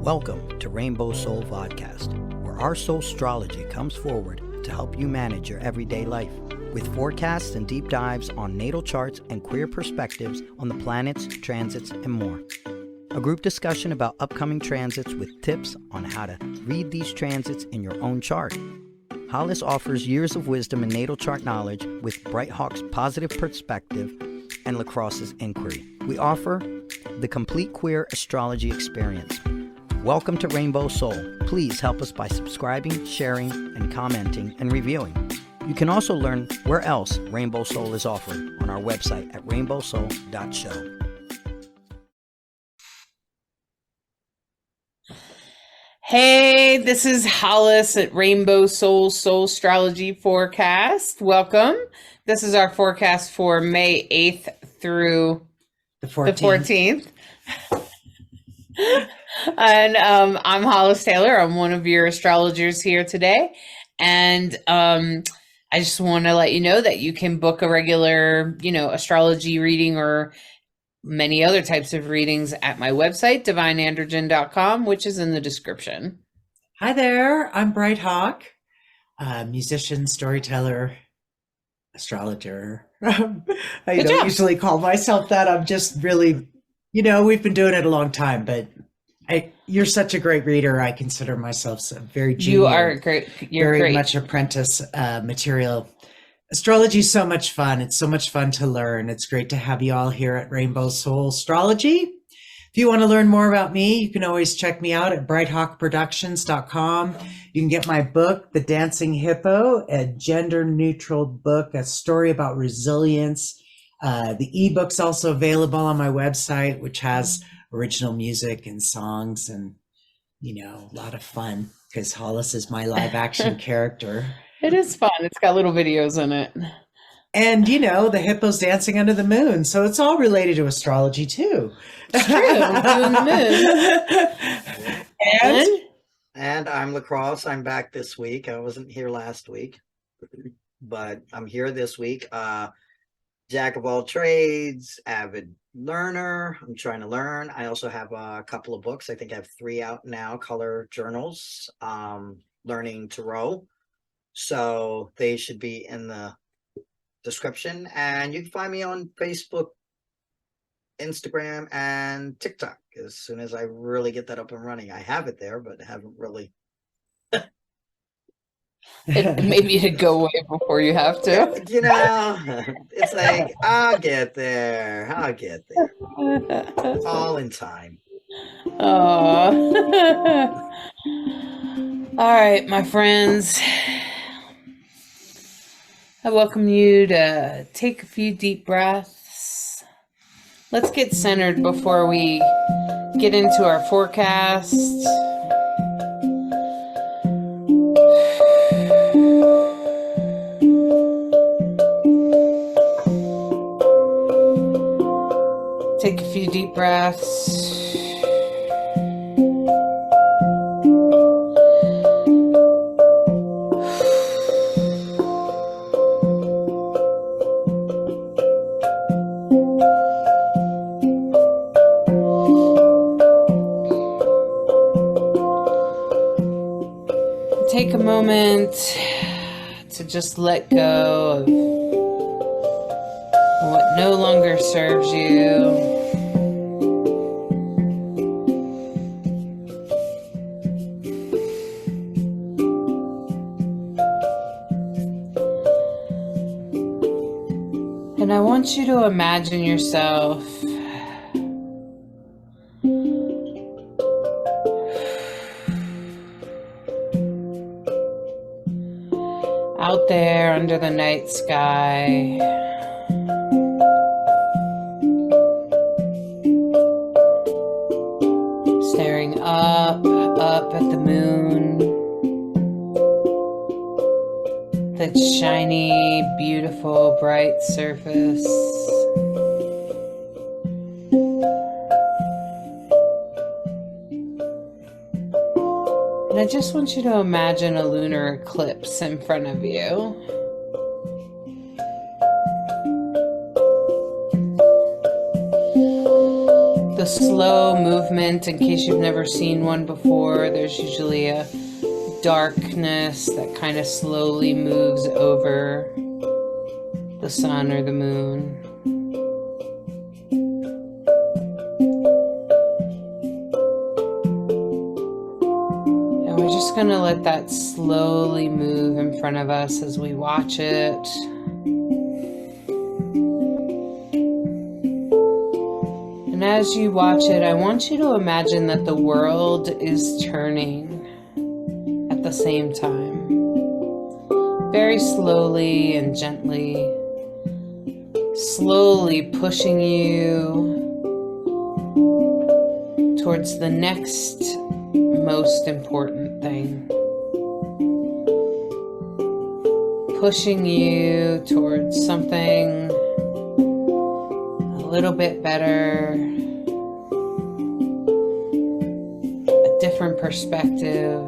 Welcome to Rainbow Soul Podcast, where our Soulstrology comes forward to help you manage your everyday life, with forecasts and deep dives on natal charts and queer perspectives on the planets, transits, and more. A group discussion about upcoming transits with tips on how to read these transits in your own chart. Hollis offers years of wisdom and natal chart knowledge with Bright Hawk's positive perspective and Lacrosse's inquiry. We offer the complete queer astrology experience. Welcome to Rainbow Soul. Please help us by subscribing, sharing, and commenting and reviewing. You can also learn where else Rainbow Soul is offered on our website at rainbowsoul.show. Hey, this is Hollis at Rainbow Soul Soulstrology Forecast. Welcome. This is our forecast for May 8th through the 14th. And I'm Hollis Taylor. I'm one of your astrologers here today. And I just want to let you know that you can book a regular, astrology reading or many other types of readings at my website, divineandrogen.com, which is in the description. Hi there, I'm Bright Hawk, musician, storyteller, astrologer. I don't usually call myself that. I'm just really, we've been doing it a long time, but you're such a great reader. I consider myself a very junior. You are great. You're very great. much apprentice material. Astrology is so much fun. It's so much fun to learn. It's great to have you all here at Rainbow Soul Astrology. If you want to learn more about me, you can always check me out at brighthawkproductions.com. You can get my book, The Dancing Hippo, a gender-neutral book, a story about resilience. The ebook's also available on my website, which has original music and songs and, a lot of fun because Hollis is my live action character. It is fun. It's got little videos in it. And, the hippo's dancing under the moon. So it's all related to astrology, too. It's true. Doing the moon. And I'm Lacrosse. I'm back this week. I wasn't here last week, but I'm here this week. Jack of all trades, avid learner. I'm trying to learn. I also have a couple of books. I think I have 3 out now, color journals, learning tarot. So they should be in the description. And you can find me on Facebook, Instagram, and TikTok as soon as I really get that up and running. I have it there, but haven't really. Maybe it'd go away before you have to. It's like, I'll get there. All in time. Oh. All right, my friends. I welcome you to take a few deep breaths. Let's get centered before we get into our forecast. Take a few deep breaths. Take a moment to just let go of what no longer serves you. And I want you to imagine yourself out there under the night sky, staring up at the moon, that shiny, beautiful, bright surface. And I just want you to imagine a lunar eclipse in front of you. The a slow movement. In case you've never seen one before, there's usually a darkness that kind of slowly moves over the sun or the moon. And we're just going to let that slowly move in front of us as we watch it. And as you watch it, I want you to imagine that the world is turning at the same time. Very slowly and gently. Slowly pushing you towards the next most important thing. Pushing you towards something a little bit better, a different perspective,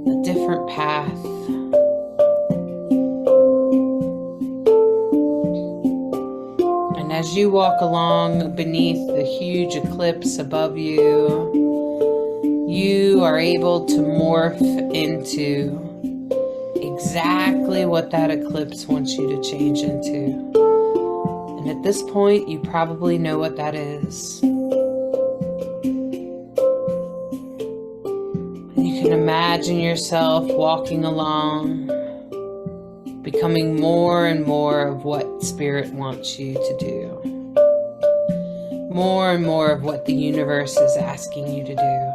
a different path. And as you walk along beneath the huge eclipse above you, you are able to morph into exactly what that eclipse wants you to change into. And at this point, you probably know what that is. You can imagine yourself walking along, becoming more and more of what Spirit wants you to do. More and more of what the universe is asking you to do.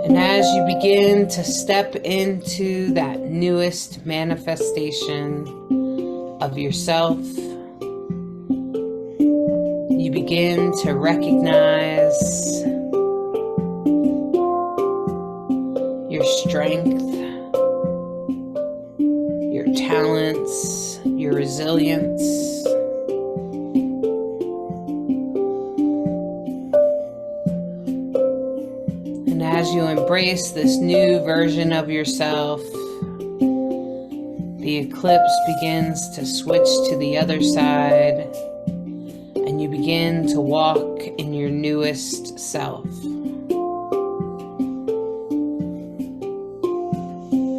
And as you begin to step into that newest manifestation of yourself, you begin to recognize your strength, your talents, your resilience. And as you embrace this new version of yourself, the eclipse begins to switch to the other side, and you begin to walk in your newest self.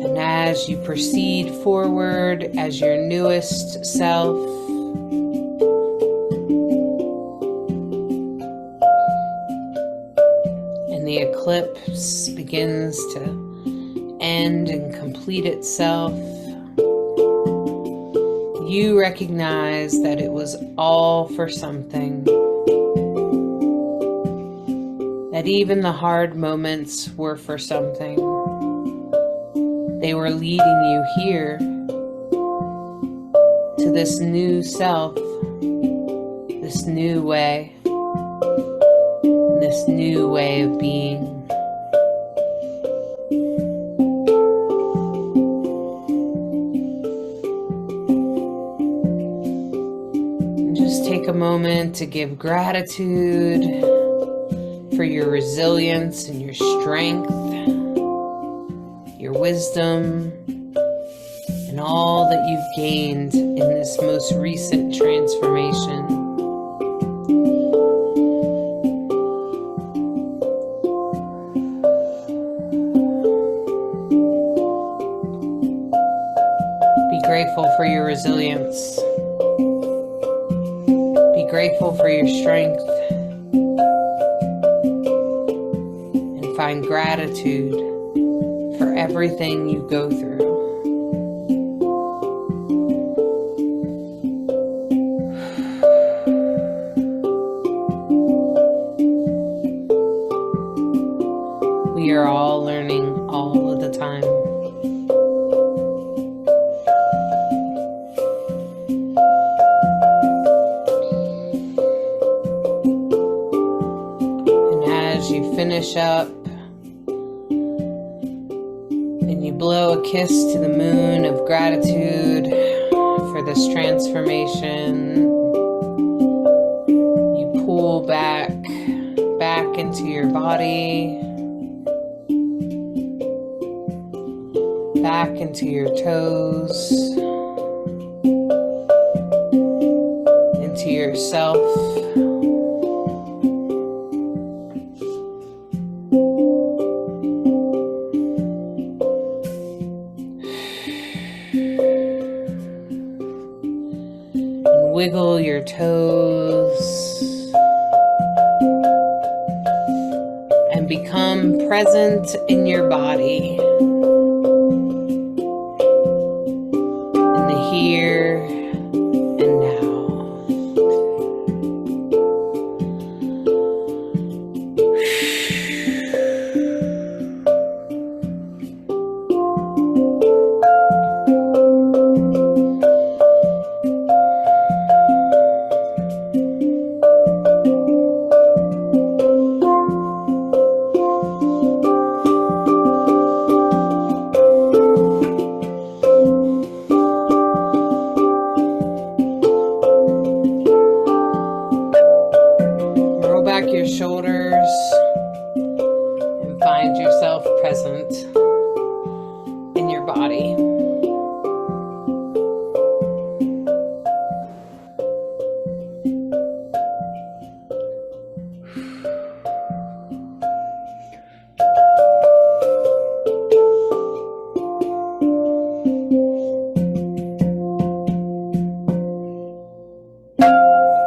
And as you proceed forward as your newest self, and the eclipse begins to end and complete itself, you recognize that it was all for something. That even the hard moments were for something. They were leading you here to this new self, this new way, this new way of being. Take a moment to give gratitude for your resilience and your strength, your wisdom, and all that you've gained in this most recent transformation. Be grateful for your resilience. Grateful for your strength, and find gratitude for everything you go through. We are all learning all of the time. Finish up and you blow a kiss to the moon of gratitude for this transformation. You pull back into your body, back into your toes, yourself. And wiggle your toes. And become present in your body. In the here and now. Roll back your shoulders and find yourself present in your body.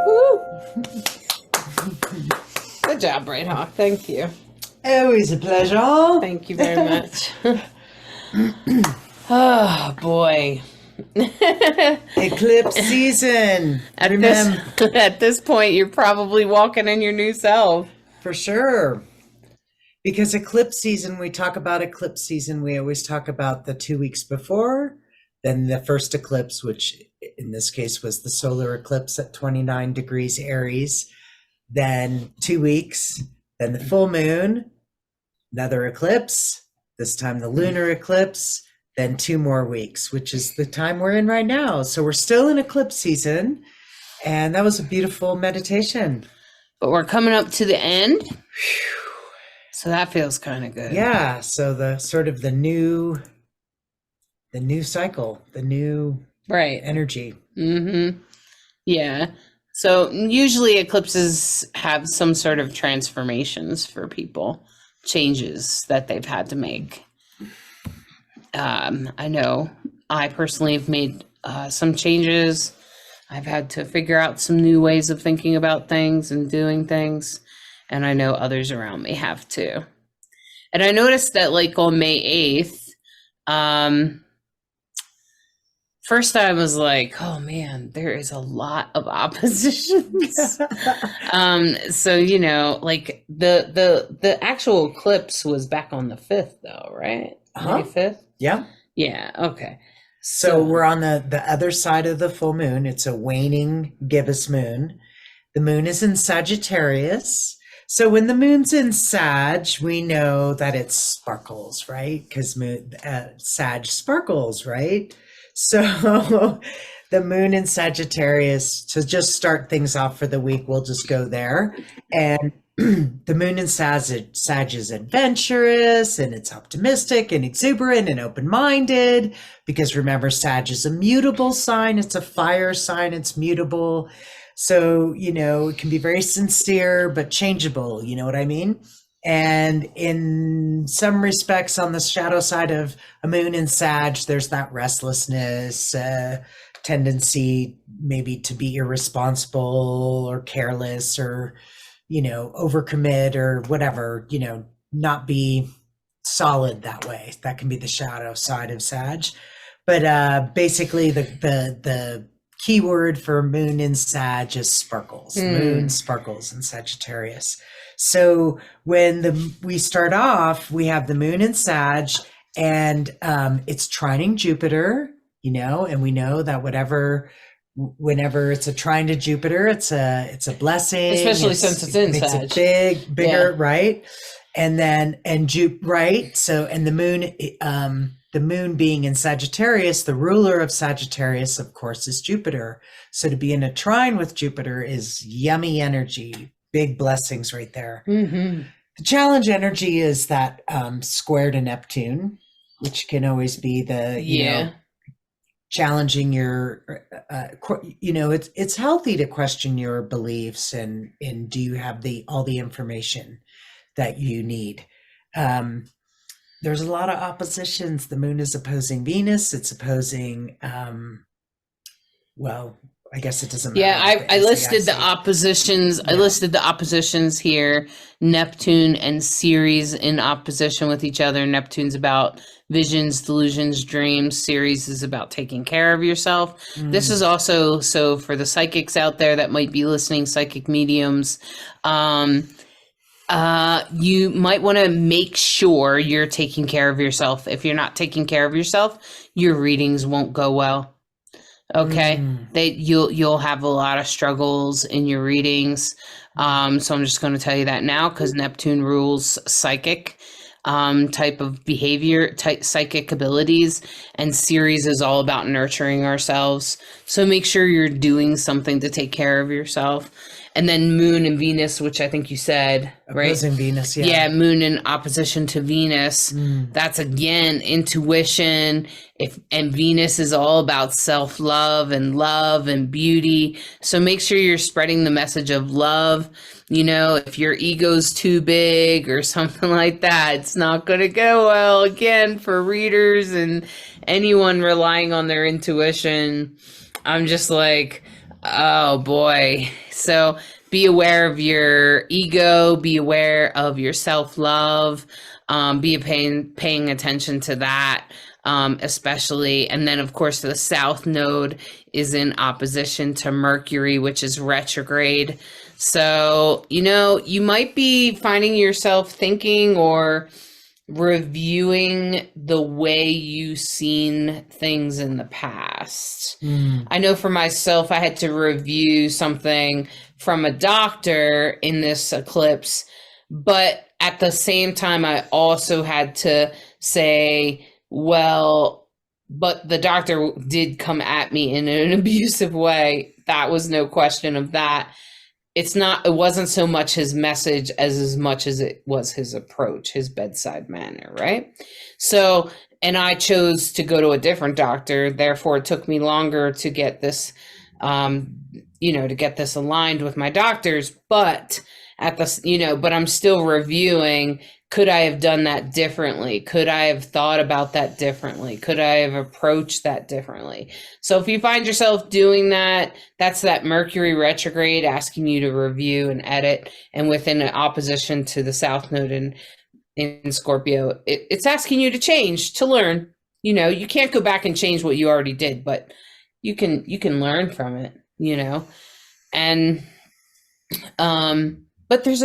Woo! Good job, Bright Hawk. Thank you. Always a pleasure. Thank you very much. Oh, boy. Eclipse season. At Remember, this, at this point, you're probably walking in your new self. for sure. Because eclipse season, we talk about eclipse season, we always talk about the 2 weeks before, then the first eclipse, which in this case was the solar eclipse at 29 degrees Aries, then 2 weeks, then the full moon, another eclipse, this time the lunar eclipse, then 2 more weeks, which is the time we're in right now. So we're still in eclipse season, and that was a beautiful meditation. But we're coming up to the end. So that feels kind of good. Yeah, so the sort of the new cycle, the new Right. energy. Mm-hmm. Yeah. So usually eclipses have some sort of transformations for people, changes that they've had to make. I know I personally have made some changes. I've had to figure out some new ways of thinking about things and doing things. And I know others around me have too. And I noticed that like on May 8th, first I was like, oh man, there is a lot of oppositions. So, you know, like the actual eclipse was back on the 5th though, right? May 5th? Yeah. Yeah, okay. So we're on the other side of the full moon. It's a waning gibbous moon. The moon is in Sagittarius. So when the moon's in Sag, we know that it sparkles, right? Because Sag sparkles, right? So the moon in Sagittarius, to just start things off for the week, we'll just go there. And the moon in Sag is adventurous, and it's optimistic and exuberant and open-minded, because remember, Sag is a mutable sign. It's a fire sign. It's mutable. So, you know, it can be very sincere, but changeable. You know what I mean? And in some respects, on the shadow side of a moon in Sag, there's that restlessness, tendency maybe to be irresponsible or careless, or, you know, overcommit or whatever, you know, not be solid that way. That can be the shadow side of Sag. But basically the key word for moon in Sag is sparkles. Moon sparkles in Sagittarius. So when we start off, we have the moon in Sag, and it's trining Jupiter, you know, and we know that whenever it's a trine to Jupiter, it's a blessing. Especially since it's in Sag. It's a bigger, right? And then, right? So, and the moon being in Sagittarius, the ruler of Sagittarius, of course, is Jupiter. So to be in a trine with Jupiter is yummy energy, big blessings right there. Mm-hmm. The challenge energy is that square to Neptune, which can always be the, you know, challenging your, it's healthy to question your beliefs and do you have all the information that you need. There's a lot of oppositions. The moon is opposing Venus. It's opposing, I guess it doesn't matter. Yeah, I listed the oppositions. Yeah. I listed the oppositions here. Neptune and Ceres in opposition with each other. Neptune's about visions, delusions, dreams. Ceres is about taking care of yourself. This is also, so for the psychics out there that might be listening, psychic mediums, you might want to make sure you're taking care of yourself. If you're not taking care of yourself, your readings won't go well. Okay. You'll have a lot of struggles in your readings. So I'm just going to tell you that now, because Neptune rules psychic type of behavior, psychic abilities, and Ceres is all about nurturing ourselves. So make sure you're doing something to take care of yourself. And then Moon and Venus, which I think you said, right? Opposing Venus, yeah. Yeah, Moon in opposition to Venus. That's, again, intuition. And Venus is all about self-love and beauty. So make sure you're spreading the message of love. You know, if your ego's too big or something like that, it's not going to go well, again, for readers and anyone relying on their intuition. I'm just like, oh boy. So be aware of your ego, be aware of your self-love, be paying attention to that, especially. And then, of course, the South Node is in opposition to Mercury, which is retrograde. So, you might be finding yourself thinking or reviewing the way you've seen things in the past. I know for myself, I had to review something from a doctor in this eclipse, but at the same time, I also had to say, well, but the doctor did come at me in an abusive way. That was no question of that. It wasn't so much his message as much as it was his approach, his bedside manner, right? So, and I chose to go to a different doctor. Therefore, it took me longer to get this, to get this aligned with my doctors. But but I'm still reviewing. Could I have done that differently? Could I have thought about that differently? Could I have approached that differently? So if you find yourself doing that, that's that Mercury retrograde asking you to review and edit. And within an opposition to the South Node in Scorpio, it's asking you to change, to learn. You can't go back and change what you already did, but you can learn from it, and but there's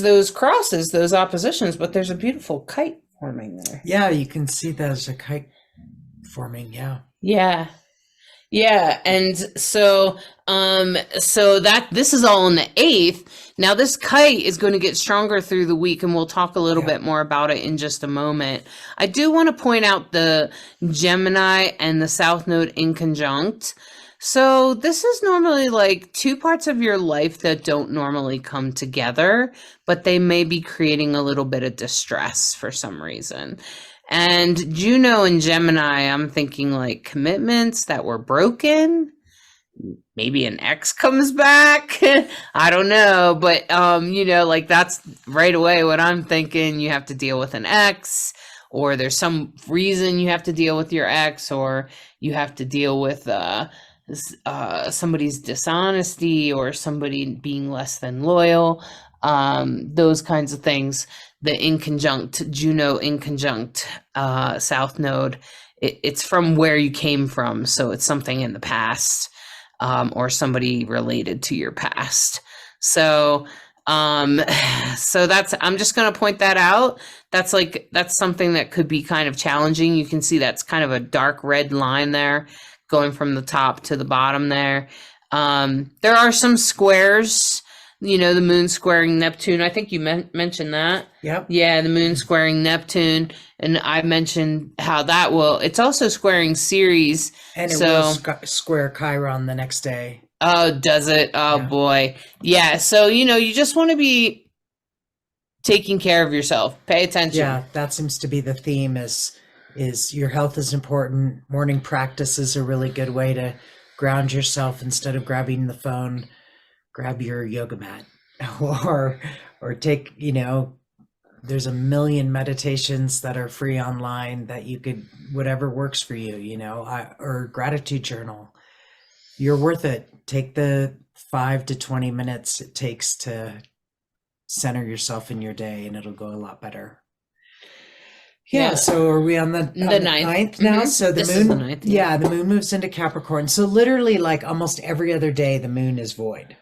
those crosses, those oppositions, but there's a beautiful kite forming there. Yeah, you can see there's a kite forming, yeah. Yeah. Yeah. And so that this is all on the 8th. Now this kite is going to get stronger through the week, and we'll talk a little bit more about it in just a moment. I do want to point out the Gemini and the South Node in conjunct. So this is normally like two parts of your life that don't normally come together, but they may be creating a little bit of distress for some reason. And Juno and Gemini, I'm thinking like commitments that were broken. Maybe an ex comes back. I don't know. But, like that's right away what I'm thinking. You have to deal with an ex, or there's some reason you have to deal with your ex, or you have to deal with somebody's dishonesty or somebody being less than loyal, those kinds of things. The Juno in conjunct South Node, it's from where you came from, so it's something in the past, or somebody related to your past. So I'm just going to point that out. That's something that could be kind of challenging. You can see that's kind of a dark red line there, going from the top to the bottom there. There are some squares, the moon squaring Neptune. I think you mentioned that. Yep. Yeah, the moon squaring Neptune. And I mentioned how it's also squaring Ceres. And it will square Chiron the next day. Oh, does it? Oh, yeah. Boy. Yeah. So, you just want to be taking care of yourself. Pay attention. Yeah, that seems to be the theme, is is your health is important. Morning practice is a really good way to ground yourself. Instead of grabbing the phone, grab your yoga mat or take, there's a million meditations that are free online that you could, whatever works for you, or gratitude journal. You're worth it. Take the 5 to 20 minutes it takes to center yourself in your day, and it'll go a lot better. Yeah. So are we on the ninth now? Mm-hmm. So This is the ninth, yeah, the moon moves into Capricorn. So literally, like almost every other day, the moon is void.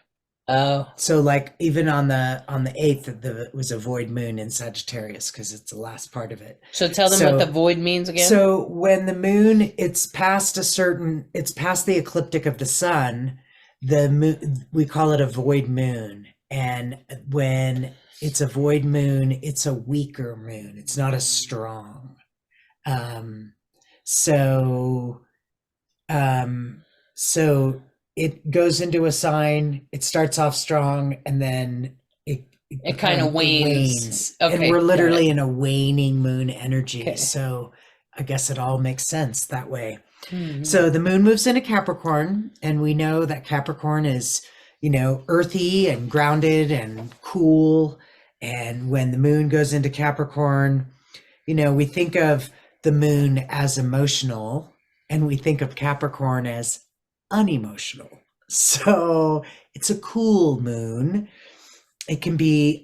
Oh. So like even on the 8th, it was a void moon in Sagittarius because it's the last part of it. So tell them what the void means again. So when the moon, it's past the ecliptic of the sun, the moon, we call it a void moon. And when it's a void moon, it's a weaker moon. It's not as strong. So it goes into a sign, it starts off strong, and then it kind of wanes. Okay, and we're literally in a waning moon energy. Okay. So I guess it all makes sense that way. Mm-hmm. So the moon moves into Capricorn, and we know that Capricorn is, earthy and grounded and cool. And when the moon goes into Capricorn, we think of the moon as emotional, and we think of Capricorn as unemotional. So it's a cool moon. It can be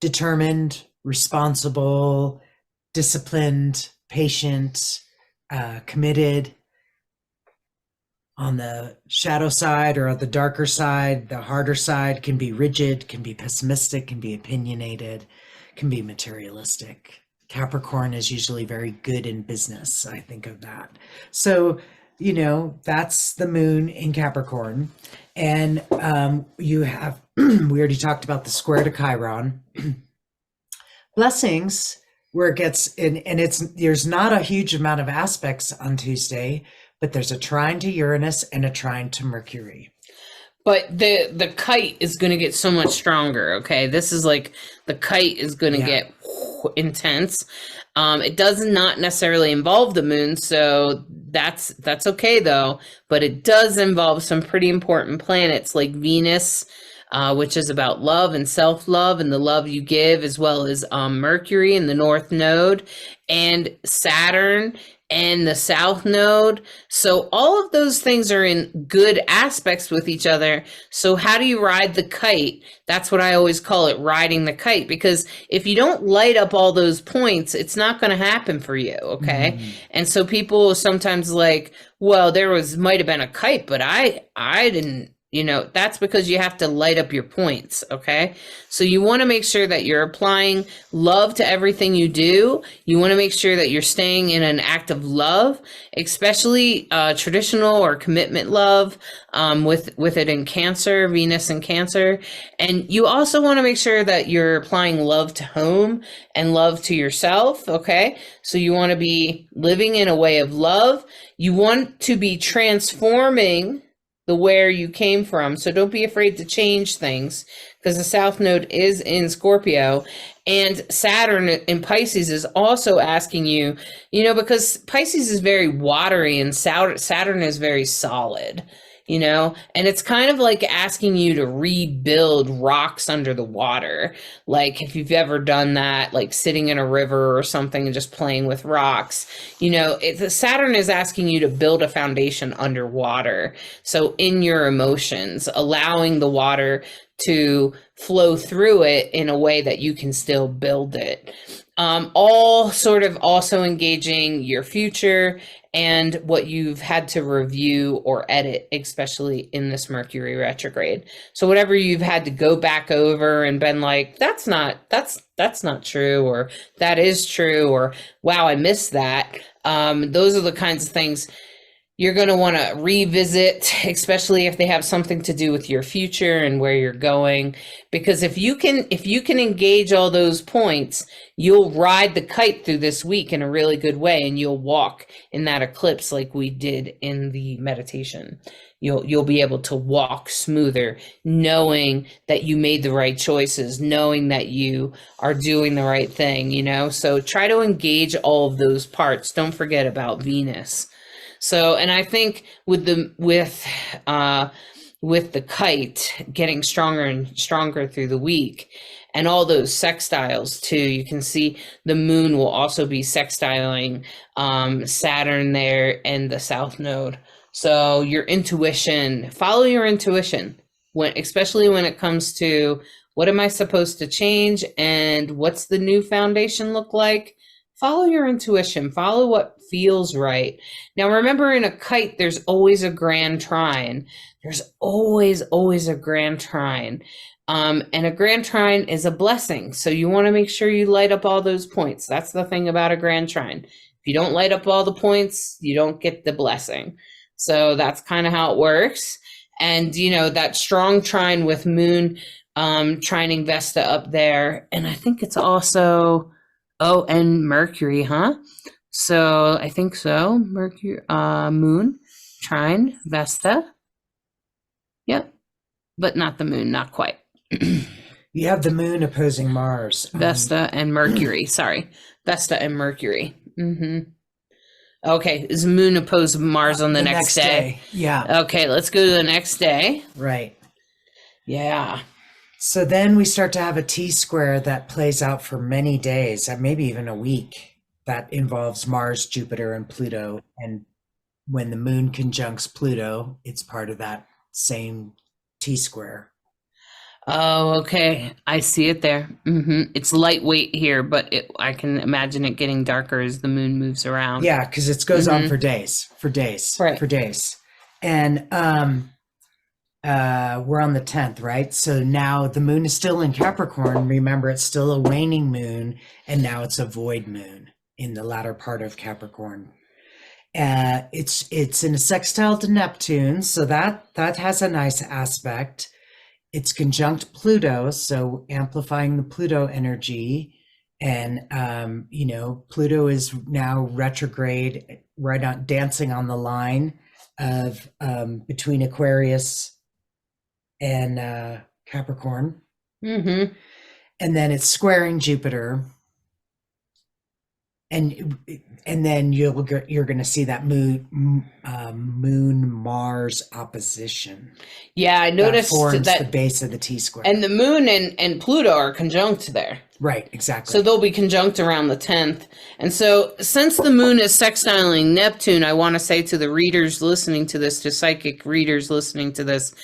determined, responsible, disciplined, patient, committed. On the shadow side or on the darker side, the harder side can be rigid, can be pessimistic, can be opinionated, can be materialistic. Capricorn is usually very good in business. I think of that. So, that's the moon in Capricorn. And you have, we already talked about the square to Chiron. Blessings, where it gets in, and there's not a huge amount of aspects on Tuesday, but there's a trine to Uranus and a trine to Mercury. But the kite is going to get so much stronger, okay? This is like, the kite is going to get intense. It does not necessarily involve the moon, so that's okay though. But it does involve some pretty important planets like Venus, which is about love and self-love and the love you give, as well as Mercury in the North Node, and Saturn and the South Node. So all of those things are in good aspects with each other. So how do you ride the kite? That's what I always call it, riding the kite, because if you don't light up all those points, it's not going to happen for you. Okay. Mm. And so people sometimes like, well, might have been a kite, but I didn't, that's because you have to light up your points. Okay. So you want to make sure that you're applying love to everything you do. You want to make sure that you're staying in an act of love, especially traditional or commitment love, with it in Cancer, Venus in Cancer. And you also want to make sure that you're applying love to home and love to yourself. Okay. So you want to be living in a way of love. You want to be transforming the where you came from. So don't be afraid to change things, because the South Node is in Scorpio, and Saturn in Pisces is also asking you, because Pisces is very watery and Saturn is very solid, and it's kind of like asking you to rebuild rocks under the water. Like if you've ever done that, like sitting in a river or something and just playing with rocks, Saturn is asking you to build a foundation underwater. So in your emotions, allowing the water to flow through it in a way that you can still build it. All sort of also engaging your future and what you've had to review or edit, especially in this Mercury retrograde. So whatever you've had to go back over and been like, that's not true, or that is true, or wow, I missed that. Those are the kinds of things you're going to want to revisit, especially if they have something to do with your future and where you're going. Because if you can engage all those points, you'll ride the kite through this week in a really good way, and you'll walk in that eclipse like we did in the meditation. you'll be able to walk smoother, knowing that you made the right choices, knowing that you are doing the right thing, you know? So try to engage all of those parts. Don't forget about Venus. So, and I think with the kite getting stronger and stronger through the week, and all those sextiles too, you can see the moon will also be sextiling Saturn there and the South Node. So your intuition, follow your intuition, especially when it comes to what am I supposed to change and what's the new foundation look like. Follow your intuition, follow what feels right. Now remember, in a kite, there's always a grand trine. There's always a grand trine. And a grand trine is a blessing. So you want to make sure you light up all those points. That's the thing about a grand trine. If you don't light up all the points, you don't get the blessing. So that's kind of how it works. And, you know, that strong trine with moon trining Vesta up there. And I think it's also, and Mercury, huh? So I think so. Mercury, moon, trine, Vesta. Yep. But not the moon, not quite. You have the moon opposing Mars. Vesta and Mercury. Sorry. Vesta and Mercury. Okay. Is moon opposed Mars on the next day? Yeah. Okay. Let's go to the next day. Right. Yeah. So then we start to have a T-square that plays out for many days, maybe even a week, that involves Mars, Jupiter, and Pluto. And when the moon conjuncts Pluto, it's part of that same T-square. Oh, okay. I see it there. It's lightweight here, but I can imagine it getting darker as the moon moves around. Yeah, because it goes on for days. Right. And we're on the 10th, right? So now the moon is still in Capricorn. Remember, it's still a waning moon, and now it's a void moon in the latter part of Capricorn. It's in a sextile to Neptune, so that has a nice aspect. It's conjunct Pluto, so amplifying the Pluto energy. And, Pluto is now retrograde, right on, dancing on the line of between Aquarius and Capricorn. And then it's squaring Jupiter. And then you're going to see that moon Mars opposition. Yeah, I noticed that forms that the base of the T-square. And the moon and Pluto are conjunct there. Right, exactly. So they'll be conjunct around the 10th. And so since the moon is sextiling Neptune, I want to say to the readers listening to this, to psychic readers listening to this,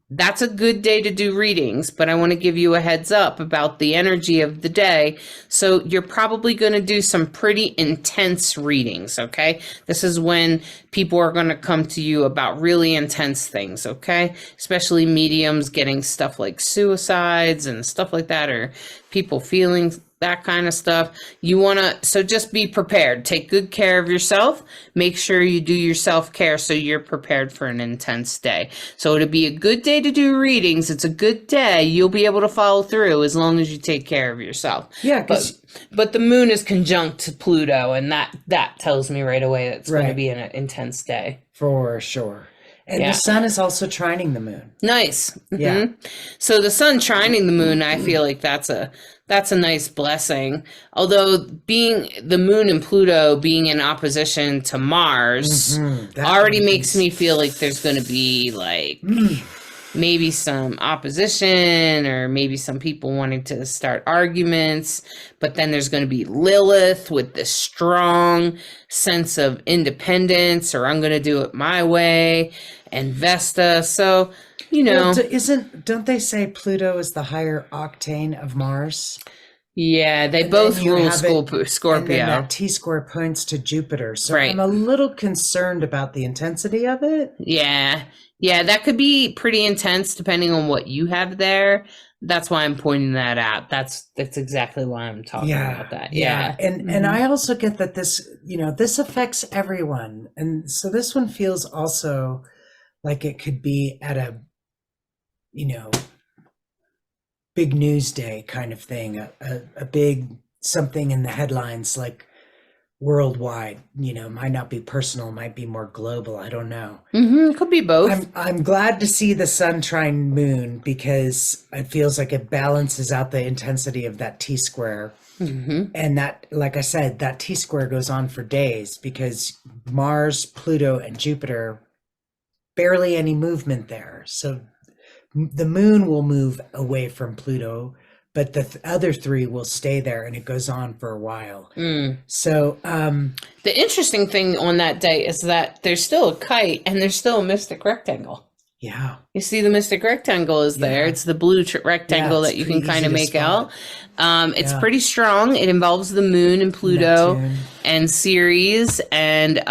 that's a good day to do readings, but I want to give you a heads up about the energy of the day. So you're probably going to do some pretty intense readings, okay? This is when people are going to come to you about really intense things, okay? Especially mediums getting stuff like suicides and stuff like that, or people feeling that kind of stuff. You want to, so just be prepared. Take good care of yourself. Make sure you do your self-care so you're prepared for an intense day. So it'll be a good day to do readings. It's a good day. You'll be able to follow through as long as you take care of yourself. Yeah, but the moon is conjunct to Pluto, and that tells me right away that it's going to be an intense day. For sure. And the sun is also trining the moon. Nice. Yeah. So the sun trining the moon, I feel like that's a nice blessing. Although being the moon and Pluto being in opposition to Mars already makes me feel like there's going to be like maybe some opposition, or maybe some people wanting to start arguments. But then there's going to be Lilith with this strong sense of independence, or I'm going to do it my way, and Vesta. So, don't they say Pluto is the higher octane of Mars? Yeah, they both rule Scorpio. And then that T-square points to Jupiter. So right. I'm a little concerned about the intensity of it. Yeah, that could be pretty intense depending on what you have there. That's why I'm pointing that out. That's exactly why I'm talking about that. Yeah. And I also get that this affects everyone. And so this one feels also like it could be at a, big news day kind of thing, a big something in the headlines, like worldwide, might not be personal, might be more global. I don't know. It could be both. I'm glad to see the sun trine moon because it feels like it balances out the intensity of that T square. And that, like I said, that T square goes on for days because Mars, Pluto, and Jupiter, barely any movement there. So the moon will move away from Pluto, but the other three will stay there, and it goes on for a while. So the interesting thing on that day is that there's still a kite and there's still a mystic rectangle. yeah, You see the mystic rectangle is there. Yeah. It's the blue rectangle it's that you can pretty kind easy of to make spot. out. It's Yeah. pretty strong. It involves the moon and Pluto Neptune. and Ceres and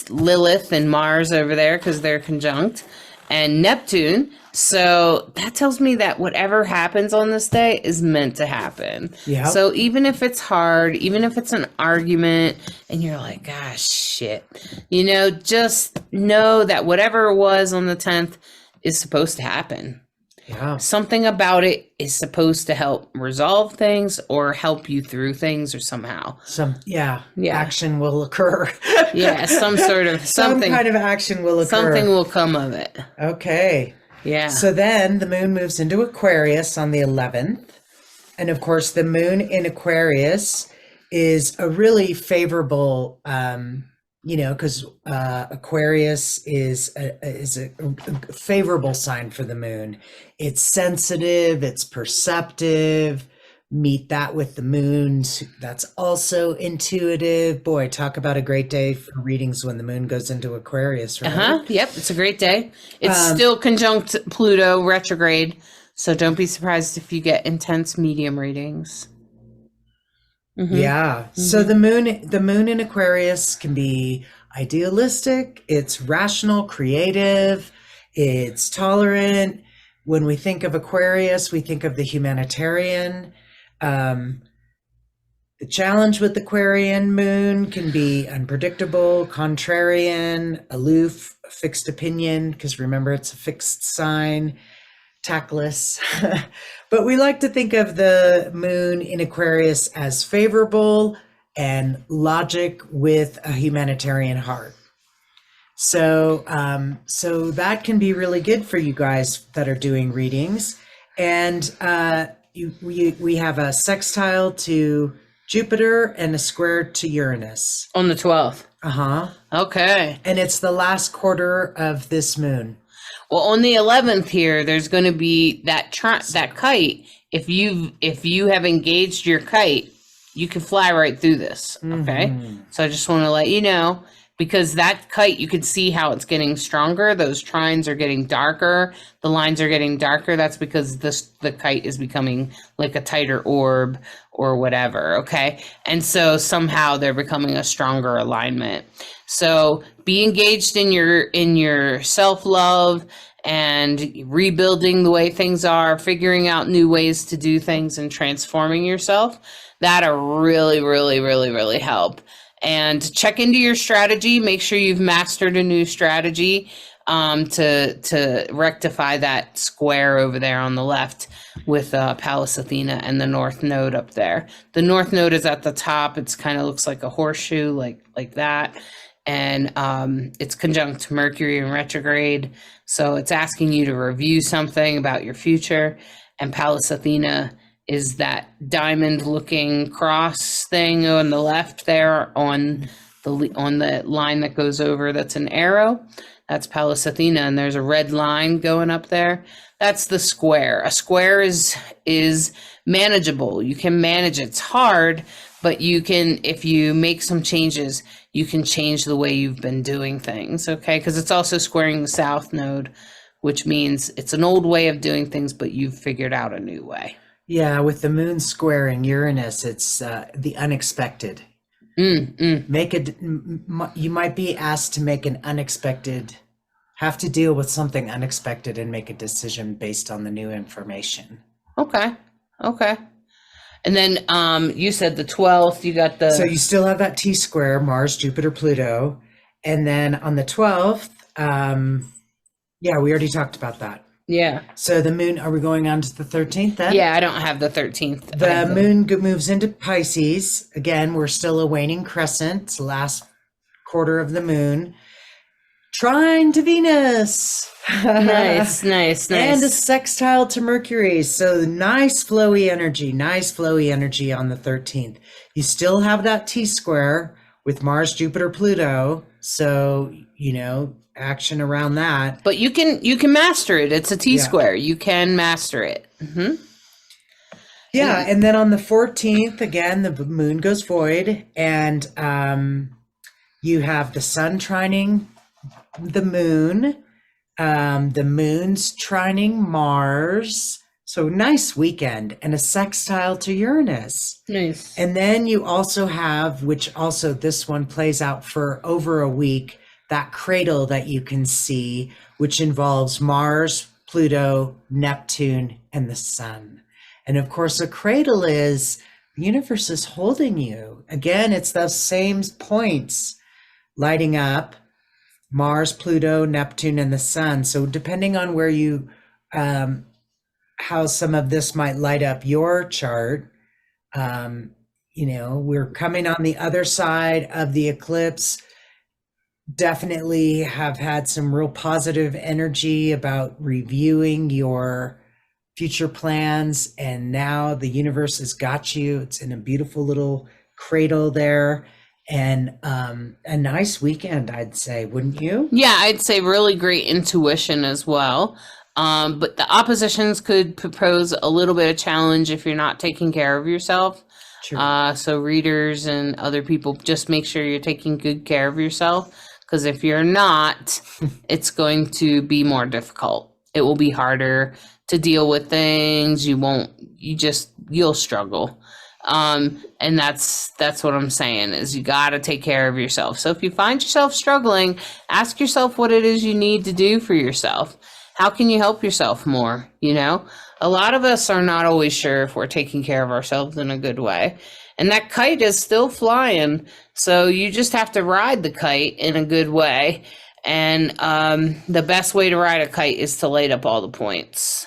Lilith and Mars over there because they're conjunct, and Neptune. So that tells me that whatever happens on this day is meant to happen. Yep. So even if it's hard, even if it's an argument and you're like, gosh, shit, just know that whatever it was on the 10th is supposed to happen. Yeah. Something about it is supposed to help resolve things or help you through things or somehow. Yeah. Yeah. Action will occur. Yeah, some sort of Some something. kind of action will occur. Something will come of it. Okay. Yeah. So then the moon moves into Aquarius on the 11th. And of course, the moon in Aquarius is a really favorable, because Aquarius is a favorable sign for the moon. It's sensitive, it's perceptive. Meet that with the moon. That's also intuitive. Boy, talk about a great day for readings when the moon goes into Aquarius, right? Yep, it's a great day. It's still conjunct Pluto retrograde, so don't be surprised if you get intense medium readings. Yeah. So the moon in Aquarius can be idealistic, it's rational, creative, it's tolerant. When we think of Aquarius, we think of the humanitarian. The challenge with Aquarian moon can be unpredictable, contrarian, aloof, fixed opinion, because remember it's a fixed sign, tactless. But we like to think of the moon in Aquarius as favorable and logic with a humanitarian heart. So that can be really good for you guys that are doing readings. And we have a sextile to Jupiter and a square to Uranus. On the 12th. Okay. And it's the last quarter of this moon. Well, on the 11th here, there's going to be that kite. If you have engaged your kite, you can fly right through this. Okay. So I just want to let you know, because that kite, you can see how it's getting stronger. Those trines are getting darker. The lines are getting darker. That's because the kite is becoming like a tighter orb or whatever. Okay. And so somehow they're becoming a stronger alignment. So be engaged in your self-love and rebuilding the way things are, figuring out new ways to do things and transforming yourself. That'll really, really, really, really help. And check into your strategy. Make sure you've mastered a new strategy to rectify that square over there on the left with Pallas Athena and the North Node up there. The North Node is at the top. It's kind of looks like a horseshoe, like that. And it's conjunct Mercury in retrograde. So it's asking you to review something about your future. And Pallas Athena is that diamond looking cross thing on the left there on the line that goes over, that's an arrow. That's Pallas Athena, and there's a red line going up there. That's the square. A square is manageable. You can manage it. It's hard, but you can, if you make some changes, you can change the way you've been doing things, okay? Because it's also squaring the South Node, which means it's an old way of doing things, but you've figured out a new way. Yeah, with the moon squaring Uranus, it's the unexpected. You might be asked to make have to deal with something unexpected and make a decision based on the new information. Okay. And then you said the 12th, you got the... So you still have that T square, Mars, Jupiter, Pluto. And then on the 12th, we already talked about that. Yeah. So the moon, are we going on to the 13th then? Yeah, I don't have the 13th. I The have moon moves into Pisces. Again, we're still a waning crescent. It's the last quarter of the moon. Trine to Venus. Nice, nice, And a nice. sextile to Mercury. So nice flowy energy on the 13th. You still have that T-square with Mars, Jupiter, Pluto. So, action around that. But you can master it. It's a T Yeah. square. You can master it. Hmm. Yeah, and then on the 14th, again, the moon goes void, and you have the sun trining the moon's trining Mars. So nice weekend, and a sextile to Uranus. Nice. And then you also have, which also this one plays out for over a week, that cradle that you can see, which involves Mars, Pluto, Neptune, and the sun. And of course, a cradle is the universe is holding you. Again, it's those same points lighting up Mars, Pluto, Neptune, and the sun. So depending on where you, how some of this might light up your chart, we're coming on the other side of the eclipse. Definitely have had some real positive energy about reviewing your future plans, and now the universe has got you. It's in a beautiful little cradle there, and a nice weekend, I'd say, wouldn't you? Yeah, I'd say really great intuition as well. But the oppositions could propose a little bit of challenge if you're not taking care of yourself. Sure. So readers and other people, just make sure you're taking good care of yourself. Because if you're not, it's going to be more difficult. It will be harder to deal with things. You'll struggle. And that's what I'm saying is you got to take care of yourself. So if you find yourself struggling, ask yourself what it is you need to do for yourself. How can you help yourself more? A lot of us are not always sure if we're taking care of ourselves in a good way. And that kite is still flying. So you just have to ride the kite in a good way. And the best way to ride a kite is to light up all the points.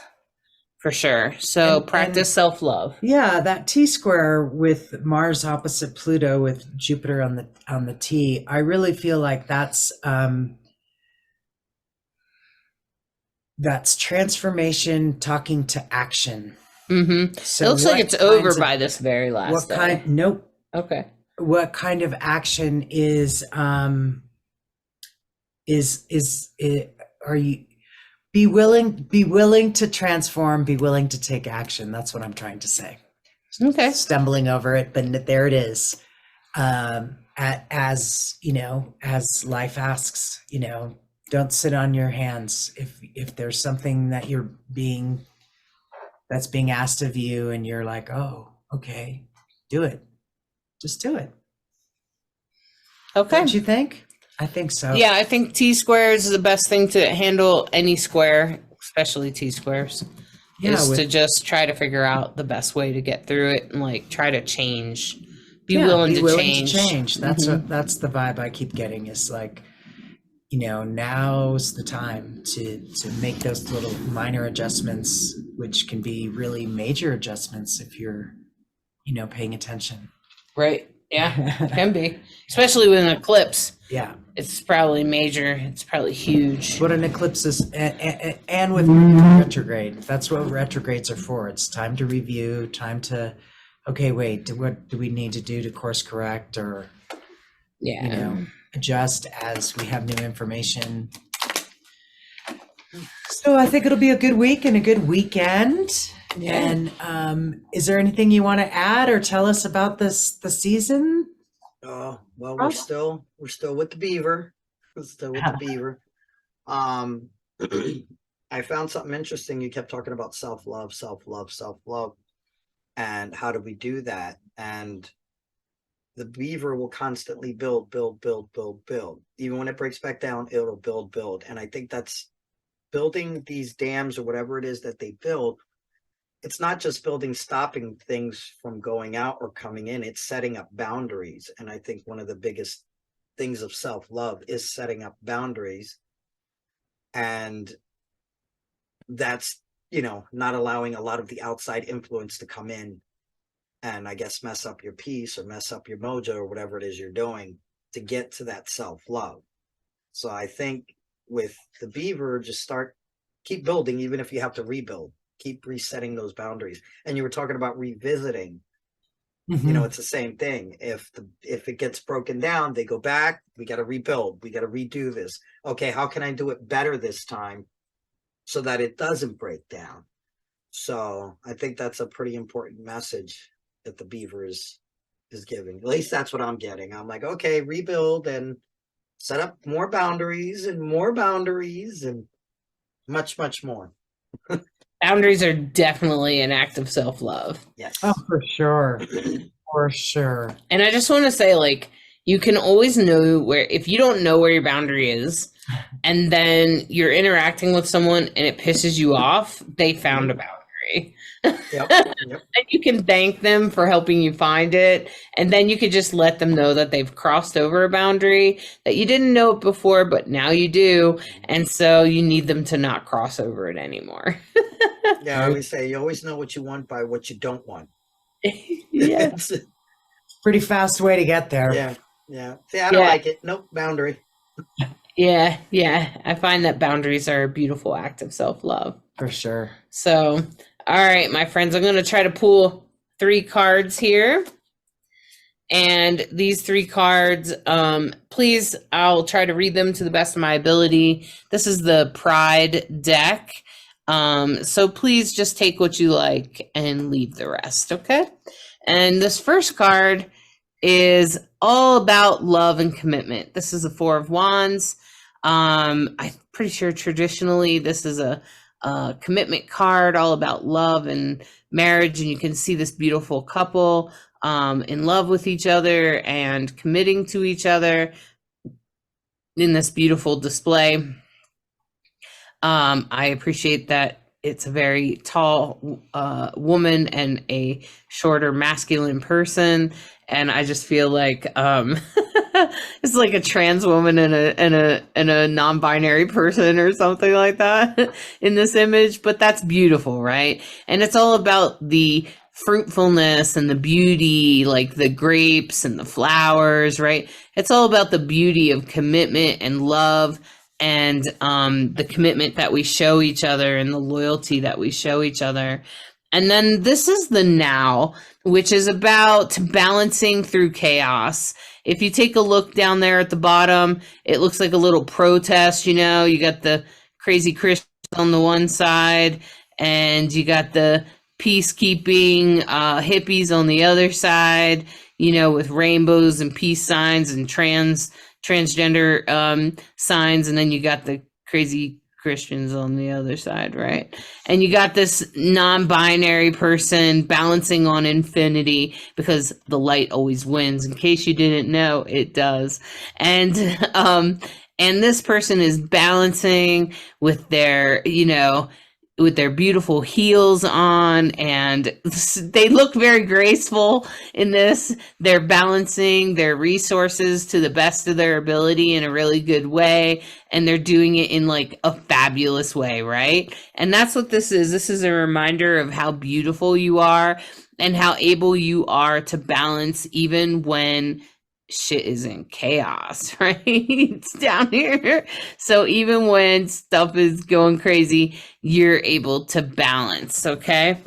For sure. So practice self-love. Yeah, that T-square with Mars opposite Pluto with Jupiter on the T, I really feel like that's transformation talking to action. Mm-hmm. So it looks like it's over by this very last what day. kind? Nope. Okay. What kind of action is it? Are you be willing to transform? Be willing to take action. That's what I'm trying to say. Okay. Stumbling over it, but there it is. As life asks, don't sit on your hands. If there's something that that's being asked of you and you're like, oh, okay, do it. Just do it. Okay. Don't you think? I think so. Yeah, I think T-squares is the best thing to handle any square, especially T-squares. Is to just try to figure out the best way to get through it and try to change. Be willing to change. That's that's the vibe I keep getting is now's the time to make those little minor adjustments, which can be really major adjustments if you're, paying attention. Right. Yeah, can be. Especially with an eclipse. Yeah. It's probably major. It's probably huge. What an eclipse is, and with retrograde, that's what retrogrades are for. It's time to review, time to, okay, wait, what do we need to do to course correct or, adjust as we have new information. So I think it'll be a good week and a good weekend. Yeah. And is there anything you want to add or tell us about the season? Well, we're still with the beaver. We're still with the beaver. I found something interesting. You kept talking about self-love, and how do we do that? And the beaver will constantly build. Even when it breaks back down, it'll build. And I think that's building these dams or whatever it is that they build. It's not just building, stopping things from going out or coming in. It's setting up boundaries. And I think one of the biggest things of self-love is setting up boundaries. And that's, not allowing a lot of the outside influence to come in and I guess mess up your peace or mess up your mojo or whatever it is you're doing to get to that self-love. So I think with the beaver, just keep building, even if you have to rebuild, keep resetting those boundaries. And you were talking about revisiting, it's the same thing. If it gets broken down, they go back, we got to rebuild, we got to redo this. Okay, how can I do it better this time so that it doesn't break down? So I think that's a pretty important message that the beaver is giving. At least that's what I'm getting. I'm like, okay, rebuild and set up more boundaries and much, much more. Boundaries are definitely an act of self-love. Yes. Oh, for sure. For sure. And I just want to say, like, you can always know if you don't know where your boundary is, and then you're interacting with someone and it pisses you off, they found a boundary. Yep. And you can thank them for helping you find it. And then you could just let them know that they've crossed over a boundary, that you didn't know it before, but now you do. And so you need them to not cross over it anymore. Yeah, I always say you always know what you want by what you don't want. Yeah. Pretty fast way to get there. Yeah. See, I don't like it. Nope, boundary. Yeah. I find that boundaries are a beautiful act of self-love. For sure. So, all right, my friends, I'm going to try to pull 3 cards here. And these 3 cards, please, I'll try to read them to the best of my ability. This is the Pride deck. So please just take what you like and leave the rest, okay? And this first card is all about love and commitment. This is the 4 of Wands. I'm pretty sure traditionally this is a commitment card, all about love and marriage, and you can see this beautiful couple in love with each other and committing to each other in this beautiful display. I appreciate that it's a very tall woman and a shorter masculine person, and I just feel like it's like a trans woman and a non-binary person or something like that in this image. But that's beautiful, right? And it's all about the fruitfulness and the beauty, like the grapes and the flowers, right? It's all about the beauty of commitment and love, and the commitment that we show each other and the loyalty that we show each other. And then this is the now, which is about balancing through chaos. If you take a look down there at the bottom, it looks like a little protest, you got the crazy Christians on the one side, and you got the peacekeeping hippies on the other side, with rainbows and peace signs and transgender signs, and then you got the crazy Christians on the other side, right? And you got this non-binary person balancing on infinity, because the light always wins. In case you didn't know, it does. And this person is balancing with their, with their beautiful heels on, and they look very graceful in this. They're balancing their resources to the best of their ability in a really good way, and they're doing it in like a fabulous way, right? And that's what this is. This is a reminder of how beautiful you are and how able you are to balance even when shit is in chaos, right? It's down here. So even when stuff is going crazy, you're able to balance, okay?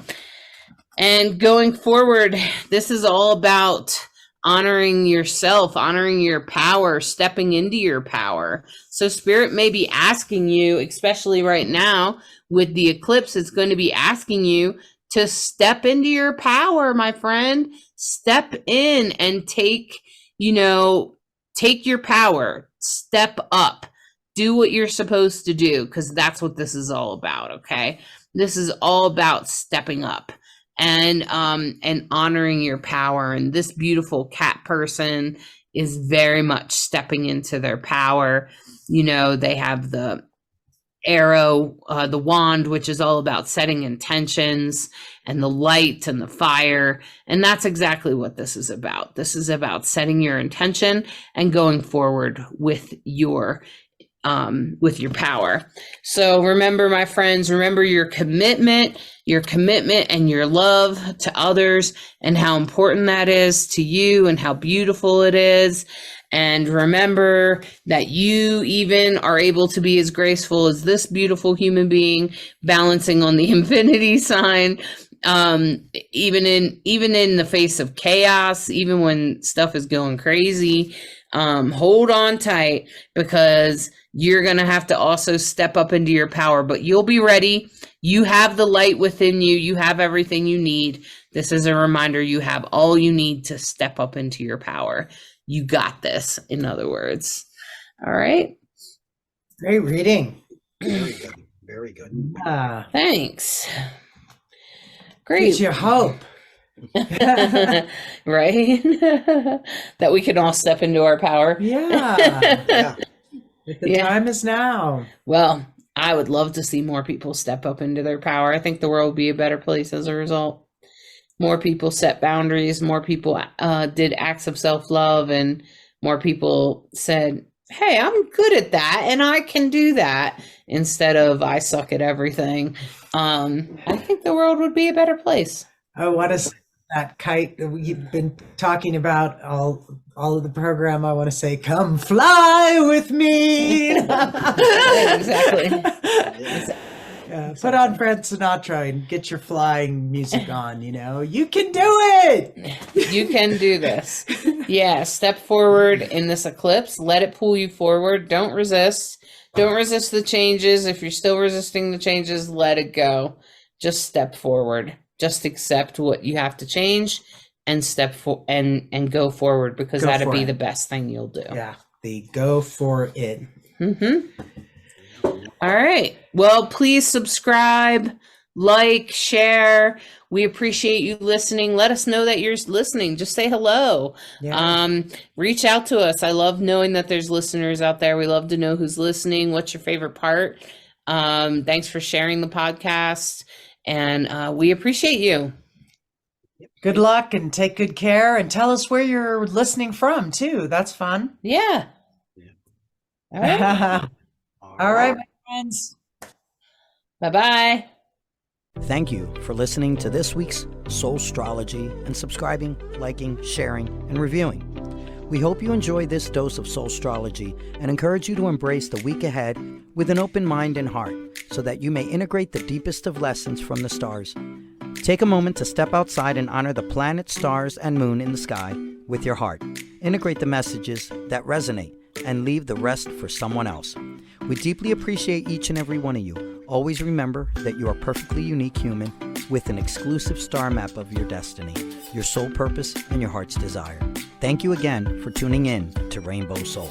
And going forward, this is all about honoring yourself, honoring your power, stepping into your power. So Spirit may be asking you, especially right now with the eclipse, it's going to be asking you to step into your power, my friend. Step in and take your power, step up, do what you're supposed to do, because that's what this is all about, okay? This is all about stepping up and honoring your power. And this beautiful cat person is very much stepping into their power. They have the arrow, the wand, which is all about setting intentions, and the light and the fire. And that's exactly what this is about. This is about setting your intention and going forward with your with your power. So remember, my friends, remember your commitment and your love to others and how important that is to you and how beautiful it is. And remember that you even are able to be as graceful as this beautiful human being, balancing on the infinity sign. Even in the face of chaos, even when stuff is going crazy, hold on tight, because you're going to have to also step up into your power, but you'll be ready. You have the light within you. You have everything you need. This is a reminder. You have all you need to step up into your power. You got this, in other words. All right. Great reading. Very good. Very good. Thanks. Great. Gives you hope. Right? That we can all step into our power. Yeah. The time is now. Well, I would love to see more people step up into their power. I think the world would be a better place as a result. More people set boundaries. More people did acts of self-love, and more people said, hey, I'm good at that and I can do that, instead of I suck at everything. I think the world would be a better place. Oh, what is that kite that we've been talking about all of the program? I want to say, come fly with me. Exactly. Put on Frank Sinatra and get your flying music on, You can do it. You can do this. Yeah, step forward in this eclipse. Let it pull you forward. Don't resist. Don't resist the changes. If you're still resisting the changes, let it go. Just step forward. Just accept what you have to change and and go forward, because that'd be the best thing you'll do. Yeah, go for it. All right. Well, please subscribe, like, share. We appreciate you listening. Let us know that you're listening. Just say hello. Yeah. Reach out to us. I love knowing that there's listeners out there. We love to know who's listening. What's your favorite part? Thanks for sharing the podcast. And we appreciate you. Good luck and take good care, and tell us where you're listening from too. That's fun. Yeah. All right. All right, my friends. Bye-bye. Thank you for listening to this week's Soulstrology and subscribing, liking, sharing, and reviewing. We hope you enjoy this dose of Soulstrology and encourage you to embrace the week ahead with an open mind and heart, so that you may integrate the deepest of lessons from the stars. Take a moment to step outside and honor the planets, stars, and moon in the sky with your heart. Integrate the messages that resonate and leave the rest for someone else. We deeply appreciate each and every one of you. Always remember that you are a perfectly unique human with an exclusive star map of your destiny, your soul purpose, and your heart's desire. Thank you again for tuning in to Rainbow Soul.